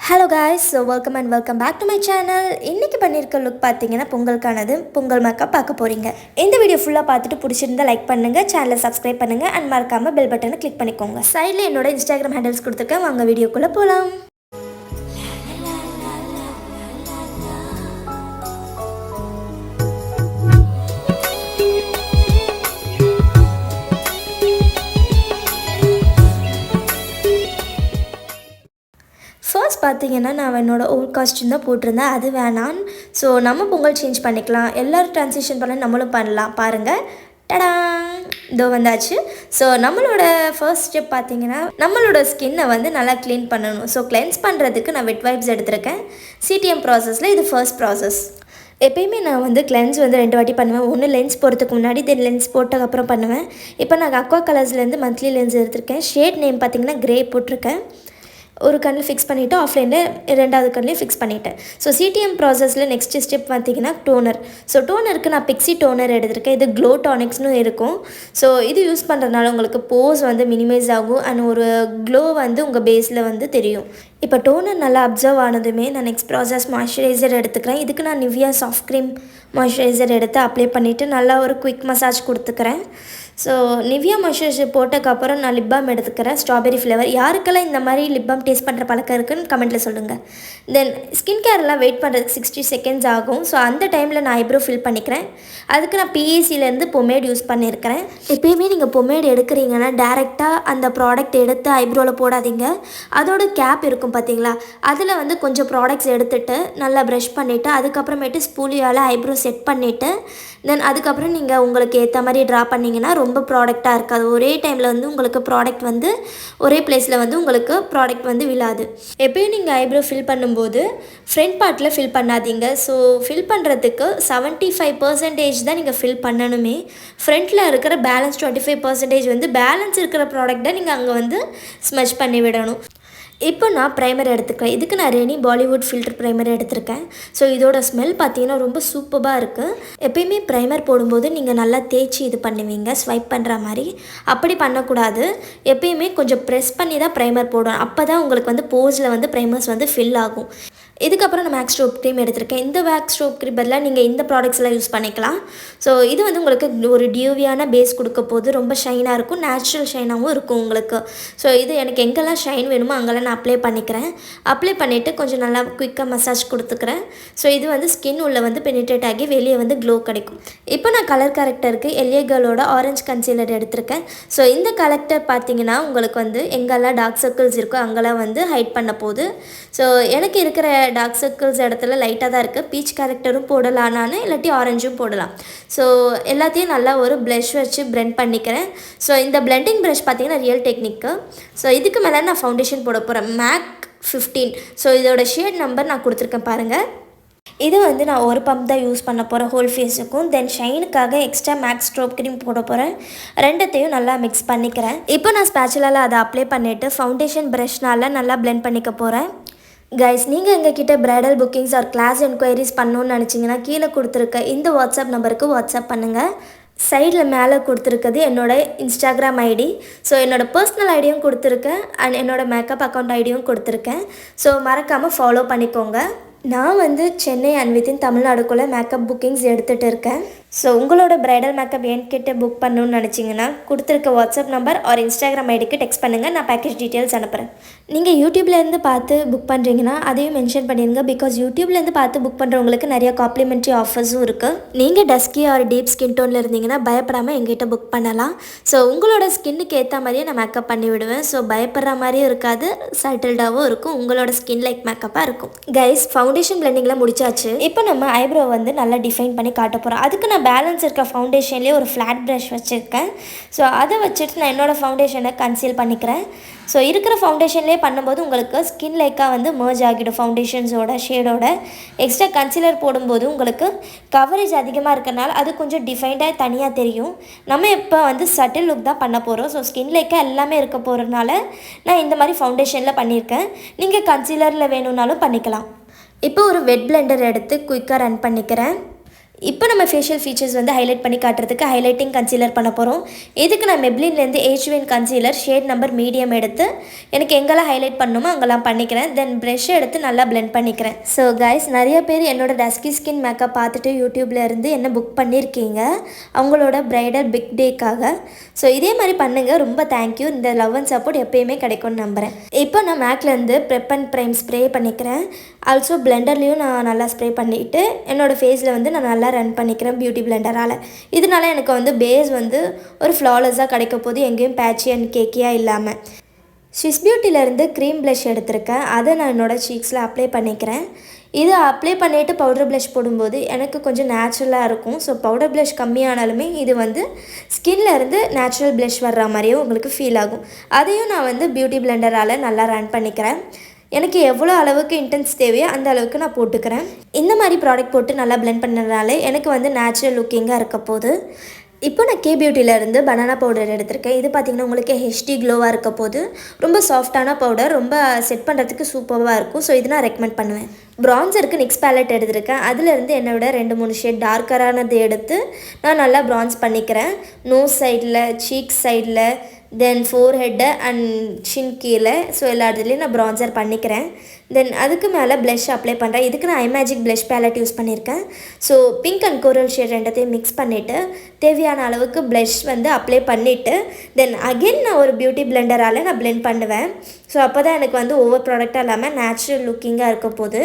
Hello guys, so welcome and welcome back to my channel. இன்னைக்கு பண்ணிருக்க look பாத்தீங்கன்னா பொங்கலுக்கானது Pongal makeup பார்க்க போறீங்க. இந்த வீடியோ ஃபுல்லா பார்த்துட்டு பிடிச்சிருந்தா லைக் பண்ணுங்க, சேனலை சப்ஸ்கிரைப் பண்ணுங்க and மறக்காம பெல் பட்டனை கிளிக் பண்ணிக்கோங்க. சைடுல என்னோட Instagram ஹேண்டில்ஸ் கொடுத்திருக்கேன், வாங்க வீடியோக்குள்ள போலாம். ஃபர்ஸ்ட் பார்த்தீங்கன்னா நான் என்னோட ஓல்ட் காஸ்ட்யூம் தான் போட்டிருந்தேன், அது வேணாம். ஸோ நம்ம பொங்கல் சேஞ்ச் பண்ணிக்கலாம், எல்லோரும் ட்ரான்சிஷன் பண்ண நம்மளும் பண்ணலாம். பாருங்கள், டடா இதோ வந்தாச்சு. ஸோ நம்மளோட ஃபர்ஸ்ட் ஸ்டெப் பார்த்தீங்கன்னா நம்மளோட ஸ்கின்னை வந்து நல்லா க்ளீன் பண்ணணும். ஸோ கிளென்ஸ் பண்ணுறதுக்கு நான் வெட் வைப்ஸ் எடுத்திருக்கேன். சிடிஎம் ப்ராசஸில் இது ஃபர்ஸ்ட் ப்ராசஸ். எப்பயுமே நான் வந்து கிளென்ஸ் வந்து 2 வாட்டி பண்ணுவேன். ஒன்று லென்ஸ் போகிறதுக்கு முன்னாடி, தென் லென்ஸ் போட்டதுக்கப்புறம் பண்ணுவேன். இப்போ நான் அக்வா கலர்ஸ்லேருந்து மந்த்லி லென்ஸ் எடுத்திருக்கேன். ஷேட் நேம் பார்த்திங்கன்னா க்ரே போட்டிருக்கேன். ஒரு கண்ணில் ஃபிக்ஸ் பண்ணிவிட்டு ஆஃப்லைனில் 2வது கண்ணிலையும் ஃபிக்ஸ் பண்ணிவிட்டேன். ஸோ சிடிஎம் ப்ராசஸில் நெக்ஸ்ட் ஸ்டெப் பார்த்திங்கன்னா டோனர். ஸோ டோனருக்கு நான் பிக்ஸி டோனர் எடுத்திருக்கேன். இது க்ளோ டானிக்ஸ்னு இருக்கும். ஸோ இது யூஸ் பண்ணுறதுனால உங்களுக்கு போஸ் வந்து மினிமைஸ் ஆகும் அண்ட் ஒரு க்ளோ வந்து உங்கள் பேஸில் வந்து தெரியும். இப்போ டோனர் நல்லா அப்சர்வ் ஆனதுமே நான் நெக்ஸ்ட் ப்ராசஸ் மாய்ஸ்சரைசர் எடுத்துக்கிறேன். இதுக்கு நான் நிவ்யா சாஃப்ட் க்ரீம் மாய்ஸ்சரைசர் எடுத்து அப்ளை பண்ணிவிட்டு நல்லா ஒரு குயிக் மசாஜ் கொடுத்துக்கிறேன். ஸோ நிவ்யா மாய்ஸ்சரைசர் போட்டதுக்கப்புறம் நான் லிப் பாம் எடுத்துக்கிறேன், ஸ்ட்ராபெரி ஃப்ளேவர். யாருக்கெல்லாம் இந்த மாதிரி லிப் பாம் டேஸ்ட் பண்ணுற பழக்கம் இருக்குன்னு கமெண்ட்டில் சொல்லுங்கள். தென் ஸ்கின் கேர்லாம் வெயிட் பண்ணுறதுக்கு 60 செகண்ட்ஸ் ஆகும். ஸோ அந்த டைமில் நான் ஐப்ரோ ஃபில் பண்ணிக்கிறேன். அதுக்கு நான் பிஏசிலேருந்து பொமேட் யூஸ் பண்ணியிருக்கிறேன். எப்பயுமே நீங்கள் பொமேட் எடுக்கிறீங்கன்னா டேரெக்டாக அந்த ப்ராடக்ட் எடுத்து ஐப்ரோவில் போடாதீங்க. அதோட கேப் இருக்கும் பார்த்தீங்களா, அதில் வந்து கொஞ்சம் ப்ராடக்ட்ஸ் எடுத்துகிட்டு நல்லா ப்ரஷ் பண்ணிவிட்டு அதுக்கப்புறமேட்டு ஸ்பூலியால் ஐப்ரோ செட் பண்ணிவிட்டு தென் அதுக்கப்புறம் நீங்கள் உங்களுக்கு ஏற்ற மாதிரி ட்ரா பண்ணிங்கன்னா ரொம்ப ப்ராடக்டாக இருக்காது. ஒரே டைமில் வந்து உங்களுக்கு ப்ராடக்ட் வந்து ஒரே பிளேஸில் வந்து உங்களுக்கு ப்ராடக்ட் வந்து விழாது. எப்பயும் நீங்கள் ஐப்ரோ ஃபில் பண்ணும்போது ஃப்ரண்ட் பார்ட்டில் ஃபில் பண்ணாதீங்க. ஸோ ஃபில் பண்ணுறதுக்கு 75% தான் நீங்கள் ஃபில் பண்ணணுமே. ஃப்ரண்ட்டில் இருக்கிற பேலன்ஸ் 25% வந்து பேலன்ஸ் இருக்கிற ப்ராடக்டை நீங்கள் அங்கே வந்து ஸ்மஜ் பண்ணி விடணும். இப்போ நான் ப்ரைமர் எடுத்துக்கிறேன். இதுக்கு நான் ரெனி பாலிவுட் ஃபில்டர் ப்ரைமர் எடுத்திருக்கேன். ஸோ இதோட ஸ்மெல் பார்த்தீங்கன்னா ரொம்ப சூப்பராக இருக்குது. எப்பயுமே ப்ரைமர் போடும்போது நீங்கள் நல்லா தேய்ச்சி இது பண்ணுவீங்க, ஸ்வைப் பண்ணுற மாதிரி. அப்படி பண்ணக்கூடாது. எப்பயுமே கொஞ்சம் ப்ரெஸ் பண்ணி தான் ப்ரைமர் போடணும். அப்போ தான் உங்களுக்கு வந்து போஸில் வந்து ப்ரைமர்ஸ் வந்து ஃபில் ஆகும். இதுக்கப்புறம் நான் மேக்ஸ் ஸ்ட்ரோப் க்ரீம் எடுத்திருக்கேன். இந்த மேக்ஸ் ஸ்ட்ரோப் க்ரீம் பதிலாக நீங்கள் இந்த ப்ராடக்ட்ஸ்லாம் யூஸ் பண்ணிக்கலாம். ஸோ இது வந்து உங்களுக்கு ஒரு டியூவியான பேஸ் கொடுக்க போது ரொம்ப ஷைனாக இருக்கும், நேச்சுரல் ஷைனாகவும் இருக்கும் உங்களுக்கு. ஸோ இது எனக்கு எங்கெல்லாம் ஷைன் வேணுமோ அங்கெல்லாம் நான் அப்ளை பண்ணிக்கிறேன். அப்ளை பண்ணிவிட்டு கொஞ்சம் நல்லா குயிக்காக மசாஜ் கொடுத்துக்கிறேன். ஸோ இது வந்து ஸ்கின் உள்ளே வந்து பெனிட்ரேட் ஆகி வெளியே வந்து க்ளோ கிடைக்கும். இப்போ நான் கலர் கரெக்டருக்கு எல்ஏ கேர்ளோட ஆரஞ்ச் கன்சீலர் எடுத்திருக்கேன். ஸோ இந்த கலெக்டர் பார்த்தீங்கன்னா உங்களுக்கு வந்து எங்கெல்லாம் டார்க் சர்க்கிள்ஸ் இருக்கோ அங்கெல்லாம் வந்து ஹைட் பண்ண போகுது. ஸோ எனக்கு இருக்கிற டார்க் சர்க்கிள்ஸ் இடத்துல லைட்டாக தான் இருக்குது. பீச் கேரக்டரும் போடலாம் நான், இல்லாட்டி ஆரஞ்சும் போடலாம். ஸோ எல்லாத்தையும் நல்லா ஒரு ப்ளஷ் வச்சு பிளெண்ட் பண்ணிக்கிறேன். ஸோ இந்த பிளெண்டிங் ப்ரஷ் பார்த்தீங்கன்னா ரியல் டெக்னிக்கு. ஸோ இதுக்கு மேலே நான் ஃபவுண்டேஷன் போட போகிறேன், மேக் 15. ஸோ இதோட ஷேட் நம்பர் நான் கொடுத்துருக்கேன் பாருங்கள். இது வந்து நான் ஒரு பம்ப் தான் யூஸ் பண்ண போகிறேன் ஹோல் ஃபேஸுக்கும். தென் ஷைனுக்காக எக்ஸ்ட்ரா மேக்ஸ் ஸ்ட்ரோப் க்ரீம் போட போகிறேன். ரெண்டத்தையும் நல்லா மிக்ஸ் பண்ணிக்கிறேன். இப்போ நான் ஸ்பேச்சுலால் அதை அப்ளை பண்ணிவிட்டு ஃபவுண்டேஷன் ப்ரஷ்னால் நல்லா பிளெண்ட் பண்ணிக்க போகிறேன். கைஸ், நீங்கள் எங்ககிட்ட bridal bookings or class enquiries பண்ணணுன்னு நினச்சிங்கன்னா கீழே கொடுத்துருக்க இந்த வாட்ஸ்அப் நம்பருக்கு வாட்ஸ்அப் பண்ணுங்கள். சைடில் மேலே கொடுத்துருக்குது என்னோடய இன்ஸ்டாகிராம் ஐடி. ஸோ என்னோடய பர்சனல் ஐடியும் கொடுத்துருக்கேன் அண்ட் என்னோடய மேக்கப் அக்கௌண்ட் ஐடியும் கொடுத்துருக்கேன். ஸோ மறக்காமல் ஃபாலோ பண்ணிக்கோங்க. நான் வந்து சென்னை அண்ட் வித்தின் தமிழ்நாடுக்குள்ளே மேக்கப் புக்கிங்ஸ் எடுத்துகிட்டு இருக்கேன். ஸோ உங்களோட பிரைடல் மேக்கப் என்கிட்ட புக் பண்ணணுன்னு நினச்சிங்கன்னா கொடுத்துருக்க வாட்ஸ்அப் நம்பர் ஆர் இன்ஸ்டாகிராம் ஐடிக்கு டெக்ஸ்ட் பண்ணுங்கள், நான் பேக்கேஜ் டீட்டெயில்ஸ் அனுப்புகிறேன். நீங்கள் யூடியூப்லேருந்து பார்த்து புக் பண்ணுறீங்கன்னா அதையும் மென்ஷன் பண்ணிடுங்க. பிகாஸ் யூடியூப்லேருந்து பார்த்து புக் பண்ணுறவங்களுக்கு நிறைய காம்ப்ளிமெண்ட்ரி ஆஃபர்ஸும் இருக்குது. நீங்கள் டஸ்கி ஆர் டீப் ஸ்கின் டோனில் இருந்தீங்கன்னா பயப்படாமல் எங்கிட்ட புக் பண்ணலாம். ஸோ உங்களோட ஸ்கின்னுக்கு ஏற்ற மாதிரியே நான் மேக்கப் பண்ணி விடுவேன். ஸோ பயப்படுற மாதிரியும் இருக்காது, சட்டில்டாகவும் இருக்கும், உங்களோட ஸ்கின் லைக் மேக்கப்பாக இருக்கும். கைஸ், ஃபவுண்டேஷன் பிளெண்டிங்கில் முடிச்சாச்சு. இப்போ நம்ம ஐப்ரோ வந்து நல்லா டிஃபைன் பண்ணி காட்ட போகிறோம். அதுக்கு நான் பேலன்ஸ் இருக்க ஃபவுண்டேஷன்லேயே ஒரு ஃப்ளாட் ப்ரஷ் வச்சுருக்கேன். ஸோ அதை வச்சுட்டு நான் என்னோடய ஃபவுண்டேஷனை கன்சீல் பண்ணிக்கிறேன். ஸோ இருக்கிற ஃபவுண்டேஷன்லேயே பண்ணும்போது உங்களுக்கு ஸ்கின் லைக்காக வந்து மர்ஜ் ஆகிடும் ஃபவுண்டேஷன்ஸோட ஷேடோட. எக்ஸ்ட்ரா கன்சீலர் போடும்போது உங்களுக்கு கவரேஜ் அதிகமாக இருக்கிறனால அது கொஞ்சம் டிஃபைன்டாக தனியாக தெரியும். நம்ம இப்போ வந்து சட்டில் லுக் தான் பண்ண போகிறோம். ஸோ ஸ்கின் லைக்காக எல்லாமே இருக்க போகிறதுனால நான் இந்த மாதிரி ஃபவுண்டேஷனில் பண்ணியிருக்கேன். நீங்கள் கன்சீலரில் வேணும்னாலும் பண்ணிக்கலாம். இப்போ ஒரு வெட் பிளெண்டர் எடுத்து குயிக்காக ரன் பண்ணிக்கிறேன். இப்போ நம்ம ஃபேஷியல் ஃபீச்சர்ஸ் வந்து ஹைலைட் பண்ணி காட்டுறதுக்கு ஹைலைட்டிங் கன்சீலர் பண்ண போகிறோம். இதுக்கு நான் மெப்ளின்லேருந்து ஏஜ்வின் கன்சீலர் ஷேட் நம்பர் மீடியம் எடுத்து எனக்கு எங்கெல்லாம் ஹைலைட் பண்ணணுமோ அங்கெல்லாம் பண்ணிக்கிறேன். தென் ப்ரஷ் எடுத்து நல்லா பிளெண்ட் பண்ணிக்கிறேன். ஸோ கைஸ், நிறைய பேர் என்னோட டஸ்கி ஸ்கின் மேக்கப் பார்த்துட்டு யூடியூப்ல இருந்து என்ன புக் பண்ணியிருக்கீங்க அவங்களோட பிரைடல் பிக் டேக்காக. ஸோ இதே மாதிரி பண்ணுங்கள். ரொம்ப தேங்க்யூ. இந்த லவ் அண்ட் சப்போர்ட் எப்பயுமே கிடைக்கும்னு நம்புகிறேன். இப்போ நான் மேக்லேருந்து ப்ரெப் அண்ட் ப்ரைம் ஸ்ப்ரே பண்ணிக்கிறேன். ஆல்சோ பிளெண்டர்லேயும் நான் நல்லா ஸ்ப்ரே பண்ணிவிட்டு என்னோடய ஃபேஸில் வந்து நான் நல்லா ரன் பண்ணிக்கிறேன் பியூட்டி பிளெண்டரால். இதனால எனக்கு வந்து பேஸ் வந்து ஒரு ஃப்ளாலெஸ்ஸாக கிடைக்க போது, எங்கேயும் பேட்சி அண்ட் கேக்கியாக இல்லாமல். ஸ்விஸ் பியூட்டிலேருந்து க்ரீம் ப்ளஷ் எடுத்திருக்கேன். அதை நான் என்னோடய சீக்ஸில் அப்ளை பண்ணிக்கிறேன். இது அப்ளை பண்ணிவிட்டு பவுடர் ப்ளஷ் போடும்போது எனக்கு கொஞ்சம் நேச்சுரலாக இருக்கும். ஸோ பவுடர் ப்ளஷ் கம்மியானாலுமே இது வந்து ஸ்கின்லேருந்து நேச்சுரல் ப்ளஷ் வர்ற மாதிரியே உங்களுக்கு ஃபீல் ஆகும். அதையும் நான் வந்து பியூட்டி பிளெண்டரால் நல்லா ரன் பண்ணிக்கிறேன். எனக்கு எவ்வளோ அளவுக்கு இன்டென்ஸ் தேவையோ அந்த அளவுக்கு நான் போட்டுக்கிறேன். இந்த மாதிரி ப்ராடக்ட் போட்டு நல்லா பிளெண்ட் பண்ணதுனால எனக்கு வந்து நேச்சுரல் லுக்கிங்காக இருக்க போது. இப்போ நான் கே பியூட்டிலேருந்து பனானா பவுடர் எடுத்திருக்கேன். இது பார்த்திங்கன்னா உங்களுக்கு ஹெச்டி க்ளோவாக இருக்க போது. ரொம்ப சாஃப்டான பவுடர், ரொம்ப செட் பண்ணுறதுக்கு சூப்பராக இருக்கும். ஸோ இது நான் ரெக்கமெண்ட் பண்ணுவேன். ப்ரான்ஸருக்கு நிக்ஸ் பேலட் எடுத்திருக்கேன். அதிலேருந்து என்னோட 2-3 ஷேட் டார்க்கரானது எடுத்து நான் நல்லா ப்ரான்ஸ் பண்ணிக்கிறேன். நோஸ் சைடில், சீக் சைடில், தென் ஃபோர்ஹெட்டு அண்ட் சின் கீழே. ஸோ எல்லா இடத்துலையும் நான் ப்ரான்சர் பண்ணிக்கிறேன். தென் அதுக்கு மேலே ப்ளஷ் அப்ளை பண்ணுறேன். இதுக்கு நான் ஐமேஜிக் ப்ளஷ் பேலட் யூஸ் பண்ணியிருக்கேன். So pink and coral shade ரெண்டத்தையும் மிக்ஸ் பண்ணிவிட்டு தேவையான அளவுக்கு ப்ளஷ் வந்து அப்ளை பண்ணிவிட்டு தென் அகெயின் நான் ஒரு பியூட்டி பிளெண்டரால் நான் பிளெண்ட் பண்ணுவேன். ஸோ அப்போ தான் எனக்கு வந்து ஓவர் ப்ராடக்டாக இல்லாமல் நேச்சுரல் லுக்கிங்காக இருக்க போது.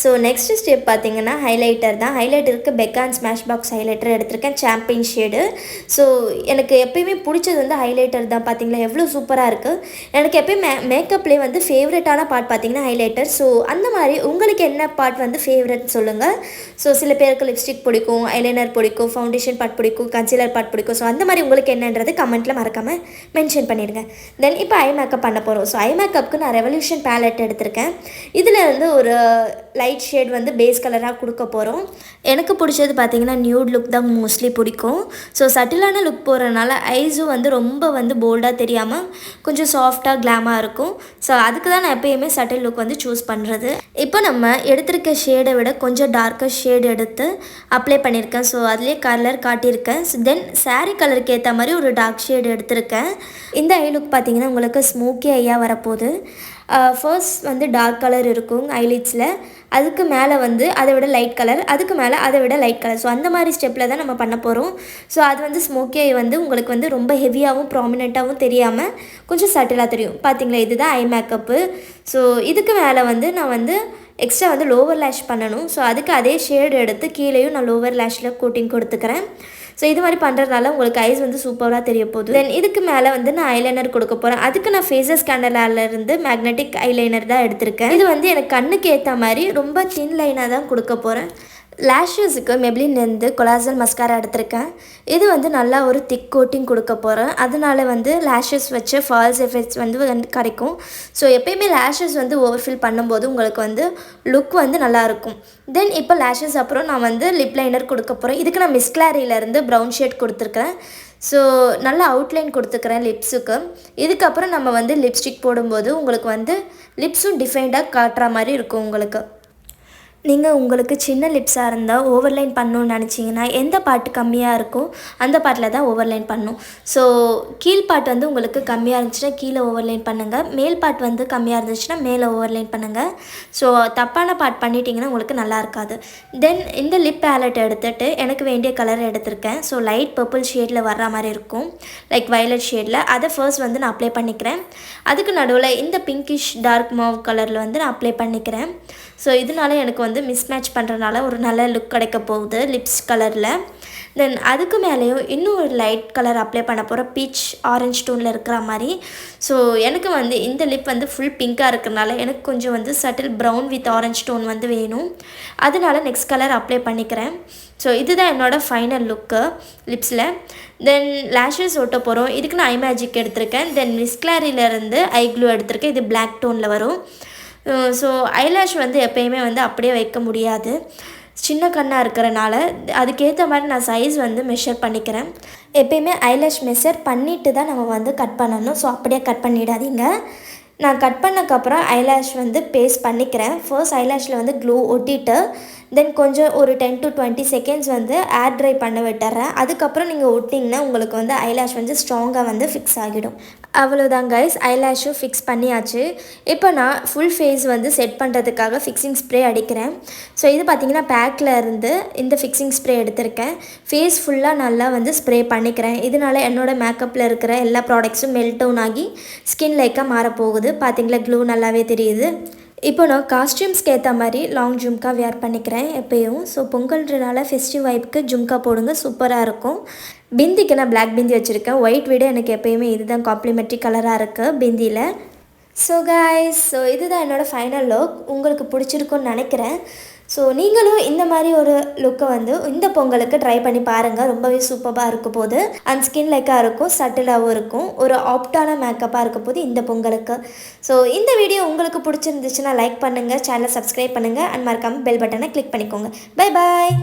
ஸோ நெக்ஸ்ட் ஸ்டெப் பார்த்திங்கன்னா ஹைலைட்டர் தான். ஹைலைட்டருக்கு பெக்கான் ஸ்மாஷ் பாக்ஸ் ஹைலைட்டர் எடுத்திருக்கேன், சாம்பியன் ஷேடு. ஸோ எனக்கு எப்பயுமே பிடிச்சது வந்து ஹைலைட்டர் தான். பார்த்திங்களா எவ்வளோ சூப்பராக இருக்குது. எனக்கு எப்பயுமே மேக்கப்லேயே வந்து ஃபேவரட்டான பார்ட் பார்த்திங்கன்னா ஹைலைட்டர். ஸோ அந்த மாதிரி உங்களுக்கு என்ன பார்ட் வந்து ஃபேவரட் சொல்லுங்கள். ஸோ சில பேருக்கு லிப்ஸ்டிக் பிடிக்கும், ஐலைனர் பிடிக்கும், ஃபவுண்டேஷன் பார்ட் பிடிக்கும், கன்சீலர் பார்ட் பிடிக்கும். ஸோ அந்த மாதிரி உங்களுக்கு என்னன்றது கமெண்ட்டில் மறக்காமல் மென்ஷன் பண்ணிடுங்க. தென் இப்போ ஐ மேக்கப் பண்ண போகிறோம். ஸோ ஐ மேக்கப்புக்கு நான் ரெவல்யூஷன் பேலட் எடுத்திருக்கேன். இதில் வந்து ஒரு லைட் ஷேட் வந்து பேஸ் கலராக கொடுக்க போகிறோம். எனக்கு பிடிச்சது பார்த்திங்கன்னா நியூட் லுக் தான் மோஸ்ட்லி பிடிக்கும். ஸோ சட்டிலான லுக் போகிறதுனால ஐஸும் வந்து ரொம்ப வந்து போல்டாக தெரியாமல் கொஞ்சம் சாஃப்டாக கிளாமாக இருக்கும். ஸோ அதுக்கு தான் நான் எப்போயுமே சட்டில் லுக் வந்து சூஸ் பண்ணுறது. இப்போ நம்ம எடுத்திருக்க ஷேடை விட கொஞ்சம் டார்க்கர் ஷேட் எடுத்து அப்ளை பண்ணியிருக்கேன். ஸோ அதுலேயே கலர் காட்டியிருக்கேன். தென் சாரீ கலருக்கு ஏற்ற மாதிரி ஒரு டார்க் ஷேட் எடுத்திருக்கேன். இந்த ஐ லுக் பார்த்திங்கன்னா உங்களுக்கு ஸ்மோக்கி ஐயாக வரப்போகுது. ஃபர்ஸ்ட் வந்து டார்க் கலர் இருக்கும் ஐலிட்ஸில், அதுக்கு மேலே வந்து அதை விட லைட் கலர், அதுக்கு மேலே அதை விட லைட் கலர். ஸோ அந்த மாதிரி ஸ்டெப்பில் தான் நம்ம பண்ண போகிறோம். ஸோ அது வந்து ஸ்மோக்கி ஐ வந்து உங்களுக்கு வந்து ரொம்ப ஹெவியாகவும் ப்ராமினெண்ட்டாகவும் தெரியாமல் கொஞ்சம் சட்டிலாக தெரியும். பார்த்திங்களா, இதுதான் ஐ மேக்கப்பு. ஸோ இதுக்கு மேலே வந்து நான் வந்து எக்ஸ்ட்ரா வந்து லோவர் லேஷ் பண்ணணும். ஸோ அதுக்கு அதே ஷேடு எடுத்து கீழேயும் நான் லோவர் லேஷில் கோட்டிங் கொடுத்துக்கிறேன். ஸோ இது மாதிரி பண்ணுறதுனால உங்களுக்கு ஐஸ் வந்து சூப்பராக தெரிய போகுது. தென் இதுக்கு மேலே வந்து நான் ஐலைனர் கொடுக்க போகிறேன். அதுக்கு நான் ஃபேஸஸ் கேண்டலாலேருந்து மேக்னெட்டிக் ஐலைனர் தான் எடுத்திருக்கேன். இது வந்து எனக்கு கண்ணுக்கு ஏற்ற மாதிரி ரொம்ப தின் லைனாக தான் கொடுக்க போகிறேன். லேஷஸுக்கு மெப்ளின்லேருந்து கொலாஜன் மஸ்காரா எடுத்திருக்கேன். இது வந்து நல்லா ஒரு திக் கோட்டிங் கொடுக்க போகிறேன். அதனால வந்து லேஷஸ் வச்சு ஃபால்ஸ் எஃபெக்ட்ஸ் வந்து கிடைக்கும். ஸோ எப்பயுமே லேஷஸ் வந்து ஓவர்ஃபில் பண்ணும்போது உங்களுக்கு வந்து லுக் வந்து நல்லாயிருக்கும். தென் இப்போ லேஷஸ் அப்புறம் நான் வந்து லிப் லைனர் கொடுக்க போகிறேன். இதுக்கு நான் மிஸ் கிளாரியிலேருந்து ப்ரௌன் ஷேட் கொடுத்துருக்கேன். ஸோ நல்லா அவுட்லைன் கொடுத்துக்கிறேன் லிப்ஸுக்கு. இதுக்கப்புறம் நம்ம வந்து லிப்ஸ்டிக் போடும்போது உங்களுக்கு வந்து லிப்ஸும் டிஃபைண்டாக காட்டுற மாதிரி இருக்கும். நீங்கள் உங்களுக்கு சின்ன லிப்ஸாக இருந்தால் ஓவர்லைன் பண்ணணும்னு நினச்சிங்கன்னா எந்த பாட்டு கம்மியாக இருக்கோ அந்த பாட்டில் தான் ஓவர்லைன் பண்ணணும். ஸோ கீழ் பாட்டு வந்து உங்களுக்கு கம்மியாக இருந்துச்சுன்னா கீழே ஓவர்லைன் பண்ணுங்கள், மேல் பாட்டு வந்து கம்மியாக இருந்துச்சுன்னா மேலே ஓவர்லைன் பண்ணுங்கள். ஸோ தப்பான பாட் பண்ணிட்டீங்கன்னா உங்களுக்கு நல்லா இருக்காது. தென் இந்த லிப் பேலட் எடுத்துகிட்டு எனக்கு வேண்டிய கலர் எடுத்திருக்கேன். ஸோ லைட் பர்பிள் ஷேடில் வர்ற மாதிரி இருக்கும், லைக் வயலட் ஷேடில். அதை ஃபர்ஸ்ட் வந்து நான் அப்ளை பண்ணிக்கிறேன். அதுக்கு நடுவில் இந்த பிங்கிஷ் டார்க் மாவ் கலரில் வந்து நான் அப்ளை பண்ணிக்கிறேன். ஸோ இதனால எனக்கு வந்து மிஸ்மேட்ச் பண்ணுறதுனால ஒரு நல்ல லுக் கிடைக்க போகுது லிப்ஸ் கலரில். தென் அதுக்கு மேலேயும் இன்னும் ஒரு லைட் கலர் அப்ளை பண்ண போகிறேன், பீச் ஆரஞ்ச் டோனில் இருக்கிற மாதிரி. ஸோ எனக்கு வந்து இந்த லிப் வந்து ஃபுல் பிங்காக இருக்கிறனால எனக்கு கொஞ்சம் வந்து subtle brown with orange tone வந்து வேணும். அதனால நெக்ஸ்ட் கலர் அப்ளை பண்ணிக்கிறேன். ஸோ இதுதான் என்னோடய ஃபைனல் லுக்கு லிப்ஸில். தென் லேஷஸ் ஒட்ட போகிறோம். இதுக்கு நான் ஐ மேஜிக் எடுத்திருக்கேன். தென் மிஸ் கிளாரியிலேருந்து ஐ க்ளூ எடுத்திருக்கேன். இது பிளாக் டோனில் வரும். ஸோ ஐலேஷ் வந்து எப்போயுமே வந்து அப்படியே வைக்க முடியாது, சின்ன கண்ணாக இருக்கிறனால அதுக்கேற்ற மாதிரி நான் சைஸ் வந்து மெஷர் பண்ணிக்கிறேன். எப்பயுமே ஐலேஷ் மெஷர் பண்ணிவிட்டு தான் நம்ம வந்து கட் பண்ணணும். ஸோ அப்படியே கட் பண்ணிடாதீங்க. நான் கட் பண்ணக்கப்புறம் ஐலாஷ் வந்து பேஸ்ட் பண்ணிக்கிறேன். ஃபர்ஸ்ட் ஐலாஷில் வந்து க்ளூ ஒட்டிட்டு தென் கொஞ்சம் ஒரு 10 to 20 செகண்ட்ஸ் வந்து ஏர் ட்ரை பண்ண விட்டுறேன். அதுக்கப்புறம் நீங்கள் ஒட்டிங்கன்னா உங்களுக்கு வந்து ஐலாஷ் வந்து ஸ்ட்ராங்காக வந்து ஃபிக்ஸ் ஆகிடும். அவ்வளோதான் கைஸ், ஐலாஷும் ஃபிக்ஸ் பண்ணியாச்சு. இப்போ நான் ஃபுல் ஃபேஸ் வந்து செட் பண்ணுறதுக்காக ஃபிக்ஸிங் ஸ்ப்ரே அடிக்கிறேன். ஸோ இது பார்த்திங்கன்னா பேக்கில் இருந்து இந்த ஃபிக்ஸிங் ஸ்ப்ரே எடுத்திருக்கேன். ஃபேஸ் ஃபுல்லாக நல்லா வந்து ஸ்ப்ரே பண்ணிக்கிறேன். இதனால் என்னோடய மேக்கப்பில் இருக்கிற எல்லா ப்ராடக்ட்ஸும் மெல்ட் டவுன் ஆகி ஸ்கின் லைக்காக மாறப்போகுது. பார்த்திங்களா க்ளூ நல்லாவே தெரியுது. இப்போ நான் காஸ்டியூம்ஸ்க்கு ஏற்ற மாதிரி லாங் ஜும்கா வேர் பண்ணிக்கிறேன் எப்பயும். ஸோ பொங்கல்ன்றனால ஃபெஸ்டிவ் வைப்புக்கு ஜும்கா போடுங்க, சூப்பராக இருக்கும். பிந்திக்கு நான் பிளாக் பிந்தி வச்சுருக்கேன். ஒயிட் விட எனக்கு எப்போயுமே இதுதான் காம்ப்ளிமெண்ட்ரி கலராக இருக்குது பிந்தியில். ஸோ கைஸ், ஸோ இதுதான் என்னோடய ஃபைனல் லுக். உங்களுக்கு பிடிச்சிருக்குன்னு நினைக்கிறேன். ஸோ நீங்களும் இந்த மாதிரி ஒரு லுக்கை வந்து இந்த பொங்கலுக்கு ட்ரை பண்ணி பாருங்கள். ரொம்பவே சூப்பராக இருக்க போது அண்ட் ஸ்கின் லைக்காக இருக்கும், சட்டிலாகவும் இருக்கும், ஒரு ஆப்டான மேக்கப்பாக இருக்க போது இந்த பொங்கலுக்கு. ஸோ இந்த வீடியோ உங்களுக்கு பிடிச்சிருந்துச்சுன்னா லைக் பண்ணுங்கள், சேனலை சப்ஸ்கிரைப் பண்ணுங்கள் அண்ட் மறக்காமல் பெல் பட்டனை கிளிக் பண்ணிக்கோங்க. Bye bye.